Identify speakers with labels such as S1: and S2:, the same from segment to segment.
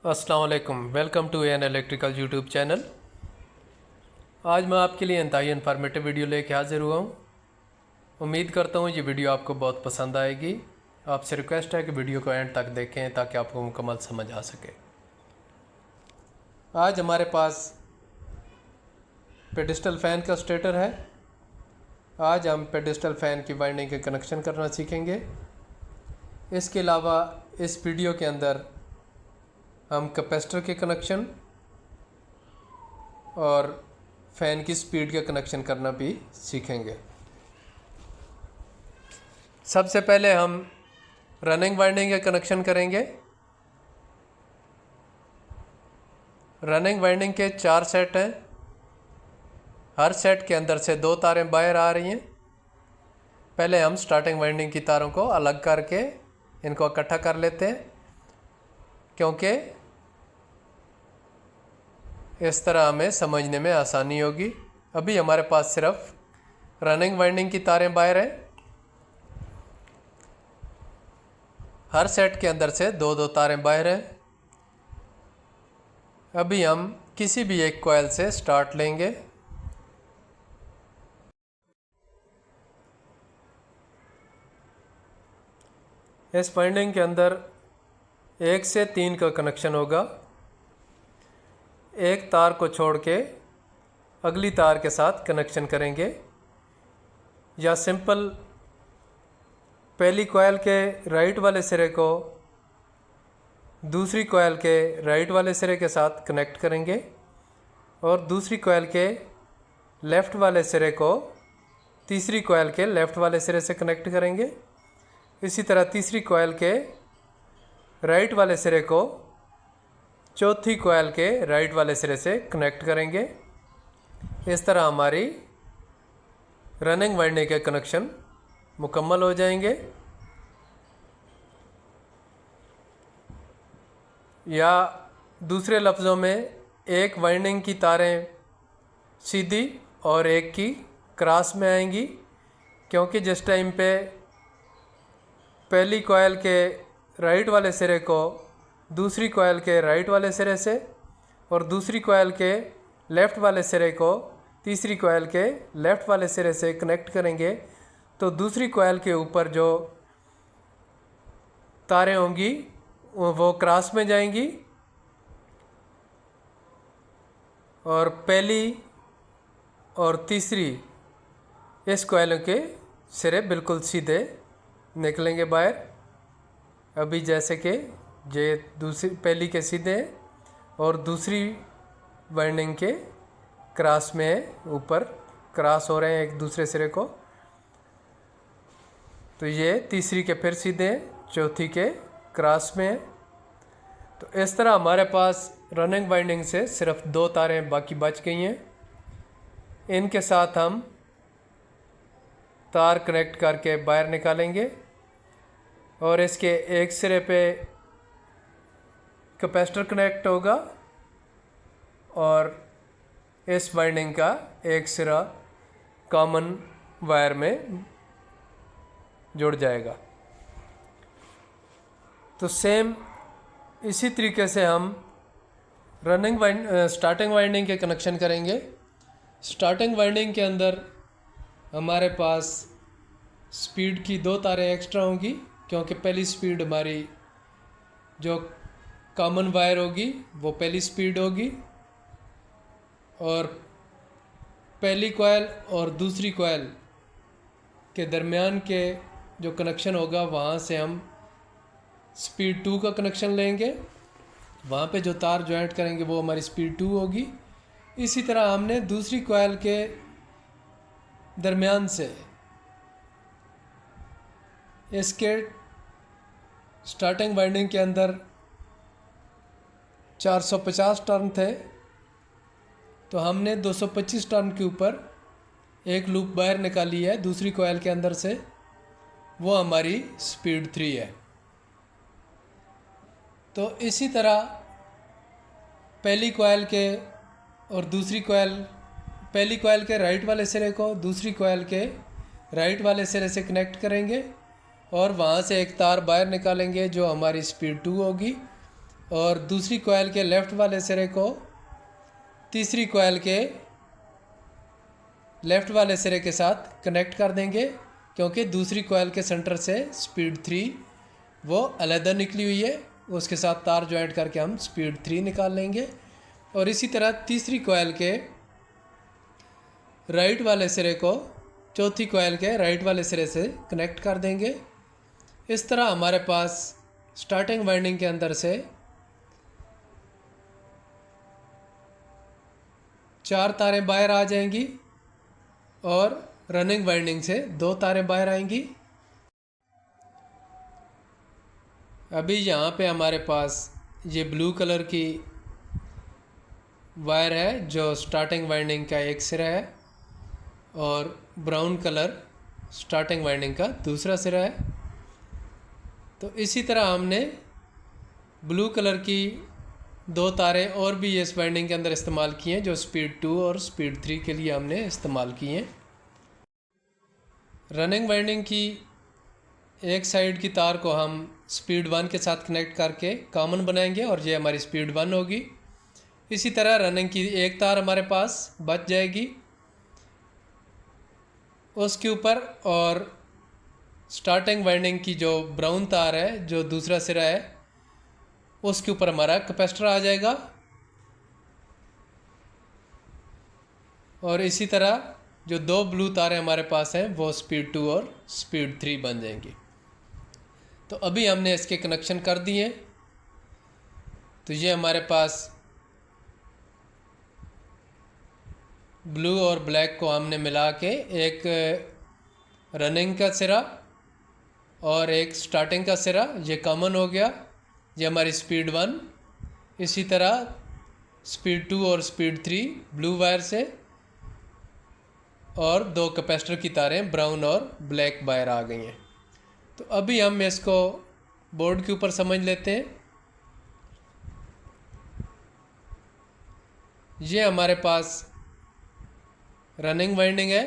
S1: अस्सलाम वालेकुम, welcome to an electrical YouTube channel. आज मैं आपके लिए इंतहाई इन्फॉर्मेटिव वीडियो लेके हाजिर हुआ हूँ। उम्मीद करता हूँ ये वीडियो आपको बहुत पसंद आएगी। आपसे रिक्वेस्ट है कि वीडियो को एंड तक देखें ताकि आपको मुकम्मल समझ आ सके। आज हमारे पास पेडिस्टल फ़ैन का स्टेटर है। आज हम पेडिस्टल फ़ैन की वाइंडिंग के कनेक्शन करना सीखेंगे। इसके अलावा इस वीडियो के अंदर हम कैपेसिटर के कनेक्शन और फ़ैन की स्पीड का कनेक्शन करना भी सीखेंगे। सबसे पहले हम रनिंग वाइंडिंग का कनेक्शन करेंगे। रनिंग वाइंडिंग के 4 सेट हैं। हर सेट के अंदर से 2 तारें बाहर आ रही हैं। पहले हम स्टार्टिंग वाइंडिंग की तारों को अलग करके इनको इकट्ठा कर लेते हैं, क्योंकि इस तरह हमें समझने में आसानी होगी। अभी हमारे पास सिर्फ रनिंग वाइंडिंग की तारें बाहर हैं। हर सेट के अंदर से 2-2 तारें बाहर हैं। अभी हम किसी भी एक कॉइल से स्टार्ट लेंगे। इस वाइंडिंग के अंदर 1 से 3 का कनेक्शन होगा। एक तार को छोड़ के अगली तार के साथ कनेक्शन करेंगे, या सिंपल पहली कॉइल के राइट वाले सिरे को दूसरी कॉइल के राइट वाले सिरे के साथ कनेक्ट करेंगे और दूसरी कॉइल के लेफ़्ट वाले सिरे को तीसरी कॉइल के लेफ़्ट वाले सिरे से कनेक्ट करेंगे। इसी तरह तीसरी कॉइल के राइट वाले सिरे को चौथी कॉइल के राइट वाले सिरे से कनेक्ट करेंगे। इस तरह हमारी रनिंग वाइंडिंग के कनेक्शन मुकम्मल हो जाएंगे। या दूसरे लफ्ज़ों में, एक वाइंडिंग की तारें सीधी और एक की क्रॉस में आएंगी, क्योंकि जिस टाइम पे पहली कॉइल के राइट वाले सिरे को दूसरी कॉइल के राइट वाले सिरे से और दूसरी कॉइल के लेफ़्ट वाले सिरे को तीसरी कॉइल के लेफ़्ट वाले सिरे से कनेक्ट करेंगे, तो दूसरी कॉइल के ऊपर जो तारें होंगी वो क्रॉस में जाएंगी और पहली और तीसरी इस कॉइलों के सिरे बिल्कुल सीधे निकलेंगे बाहर। अभी जैसे कि ये दूसरी पहली के सीधे हैं और दूसरी वाइंडिंग के क्रॉस में है, ऊपर क्रॉस हो रहे हैं एक दूसरे सिरे को। तो ये तीसरी के फिर सीधे हैं, चौथी के क्रॉस में है। तो इस तरह हमारे पास रनिंग वाइंडिंग से सिर्फ 2 तारें बाकी बच गई हैं। इनके साथ हम तार कनेक्ट करके बाहर निकालेंगे और इसके एक सिरे पे कैपेसिटर कनेक्ट होगा और इस वाइंडिंग का एक सिरा कॉमन वायर में जुड़ जाएगा। तो सेम इसी तरीके से हम स्टार्टिंग वाइंडिंग के कनेक्शन करेंगे। स्टार्टिंग वाइंडिंग के अंदर हमारे पास स्पीड की 2 तारें एक्स्ट्रा होंगी, क्योंकि पहली स्पीड हमारी जो कॉमन वायर होगी वो पहली स्पीड होगी और पहली कॉइल और दूसरी कॉइल के दरमियान के जो कनेक्शन होगा वहाँ से हम स्पीड 2 का कनेक्शन लेंगे। वहाँ पे जो तार जॉइंट करेंगे वो हमारी स्पीड 2 होगी। इसी तरह हमने दूसरी कॉइल के दरमियान से इसके स्टार्टिंग वाइंडिंग के अंदर 450 टर्न थे, तो हमने 225 टर्न के ऊपर एक लूप बाहर निकाली है दूसरी कॉइल के अंदर से, वो हमारी स्पीड 3 है। तो इसी तरह पहली कॉइल के और दूसरी कॉइल, पहली कॉइल के राइट वाले सिरे को दूसरी कॉइल के राइट वाले सिरे से कनेक्ट करेंगे और वहाँ से एक तार बाहर निकालेंगे जो हमारी स्पीड 2 होगी। और दूसरी कॉइल के लेफ़्ट वाले सिरे को तीसरी कॉइल के लेफ़्ट वाले सिरे के साथ कनेक्ट कर देंगे, क्योंकि दूसरी कॉइल के सेंटर से स्पीड 3 वो अलहदा निकली हुई है, उसके साथ तार जॉइंट करके हम स्पीड 3 निकाल लेंगे। और इसी तरह तीसरी कॉइल के राइट वाले सिरे को चौथी कॉइल के राइट वाले सिरे से कनेक्ट कर देंगे। इस तरह हमारे पास स्टार्टिंग वाइंडिंग के अंदर से 4 तारें बाहर आ जाएंगी और रनिंग वाइंडिंग से 2 तारें बाहर आएंगी। अभी यहाँ पे हमारे पास ये ब्लू कलर की वायर है जो स्टार्टिंग वाइंडिंग का एक सिरा है, और ब्राउन कलर स्टार्टिंग वाइंडिंग का दूसरा सिरा है। तो इसी तरह हमने ब्लू कलर की 2 तारें और भी इस वाइंडिंग के अंदर इस्तेमाल की हैं, जो स्पीड 2 और स्पीड 3 के लिए हमने इस्तेमाल की हैं। रनिंग वाइंडिंग की एक साइड की तार को हम स्पीड 1 के साथ कनेक्ट करके कॉमन बनाएंगे और ये हमारी स्पीड 1 होगी। इसी तरह रनिंग की एक तार हमारे पास बच जाएगी उसके ऊपर, और स्टार्टिंग वाइंडिंग की जो ब्राउन तार है जो दूसरा सिरा है उसके ऊपर हमारा कैपेसिटर आ जाएगा। और इसी तरह जो 2 ब्लू तारें हमारे पास हैं वो स्पीड 2 और स्पीड 3 बन जाएंगी। तो अभी हमने इसके कनेक्शन कर दिए। तो ये हमारे पास ब्लू और ब्लैक को हमने मिला के एक रनिंग का सिरा और एक स्टार्टिंग का सिरा ये कॉमन हो गया, ये हमारी स्पीड 1। इसी तरह स्पीड 2 और स्पीड 3 ब्लू वायर से, और 2 कैपेसिटर की तारें ब्राउन और ब्लैक वायर आ गई हैं। तो अभी हम इसको बोर्ड के ऊपर समझ लेते हैं। ये हमारे पास रनिंग वाइंडिंग है।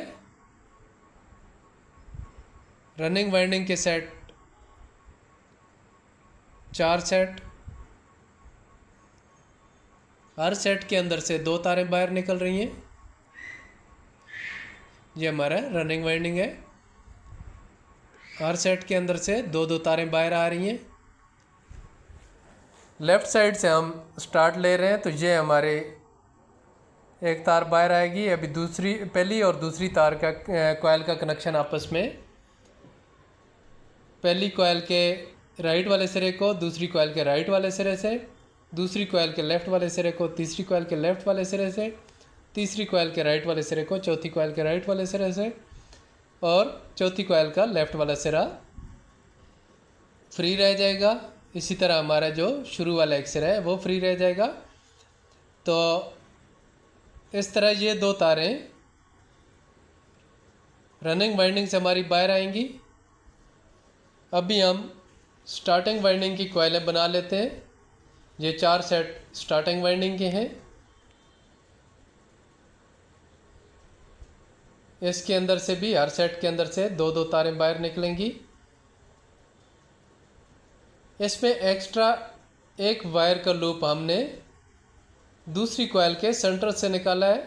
S1: रनिंग वाइंडिंग के सेट 4 सेट, हर सेट के अंदर से 2 तारें बाहर निकल रही हैं। ये हमारा रनिंग वाइंडिंग है। हर सेट के अंदर से 2-2 तारें बाहर आ रही हैं। लेफ़्ट साइड से हम स्टार्ट ले रहे हैं, तो ये हमारे एक तार बाहर आएगी। अभी पहली और दूसरी तार का कॉइल का कनेक्शन आपस में, पहली कॉइल के राइट वाले सिरे को दूसरी कॉइल के राइट वाले सिरे से, दूसरी कॉइल के लेफ़्ट वाले सिरे को तीसरी कॉइल के लेफ़्ट वाले सिरे से, तीसरी कॉइल के राइट वाले सिरे को चौथी कॉइल के राइट वाले सिरे से, और चौथी कॉइल का लेफ़्ट वाला सिरा फ्री रह जाएगा। इसी तरह हमारा जो शुरू वाला एक सिरा है वो फ्री रह जाएगा। तो इस तरह ये 2 तारें रनिंग वाइंडिंग से हमारी बाहर आएंगी। अभी हम स्टार्टिंग वाइंडिंग की कॉइलें बना लेते हैं। ये 4 सेट स्टार्टिंग वाइंडिंग के हैं। इसके अंदर से भी हर सेट के अंदर से 2-2 तारें बाहर निकलेंगी। इसमें एक्स्ट्रा एक वायर का लूप हमने दूसरी कॉइल के सेंटर से निकाला है,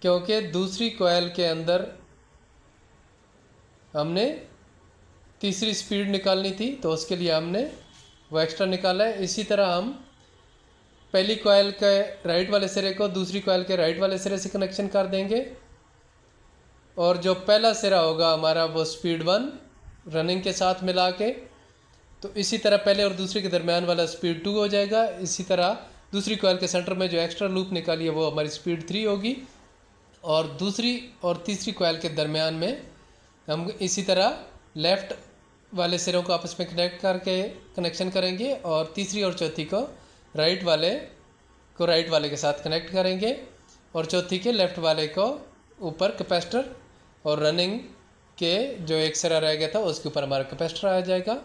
S1: क्योंकि दूसरी कॉइल के अंदर हमने तीसरी स्पीड निकालनी थी, तो उसके लिए हमने वो एक्स्ट्रा निकाला है। इसी तरह हम पहली कॉइल के राइट वाले सिरे को दूसरी कॉइल के राइट वाले सिरे से कनेक्शन कर देंगे, और जो पहला सिरा होगा हमारा वो स्पीड 1 रनिंग के साथ मिला के, तो इसी तरह पहले और दूसरे के दरमियान वाला स्पीड 2 हो जाएगा। इसी तरह दूसरी कॉइल के सेंटर में जो एक्स्ट्रा लूप निकाली है वो हमारी स्पीड 3 होगी, और दूसरी और तीसरी कॉइल के दरमियान में हम इसी तरह लेफ़्ट वाले सिरों को आपस में कनेक्ट करके कनेक्शन करेंगे, और तीसरी और चौथी को राइट वाले के साथ कनेक्ट करेंगे, और चौथी के लेफ़्ट वाले को ऊपर कैपेसिटर, और रनिंग के जो एक सिरा रह गया था उसके ऊपर हमारा कैपेसिटर आ जाएगा।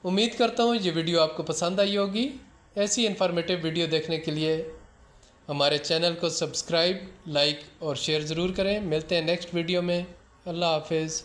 S1: उम्मीद करता हूँ ये वीडियो आपको पसंद आई होगी। ऐसी इन्फॉर्मेटिव वीडियो देखने के लिए हमारे चैनल को सब्सक्राइब, लाइक और शेयर ज़रूर करें। मिलते हैं नेक्स्ट वीडियो में। अल्लाह हाफिज़।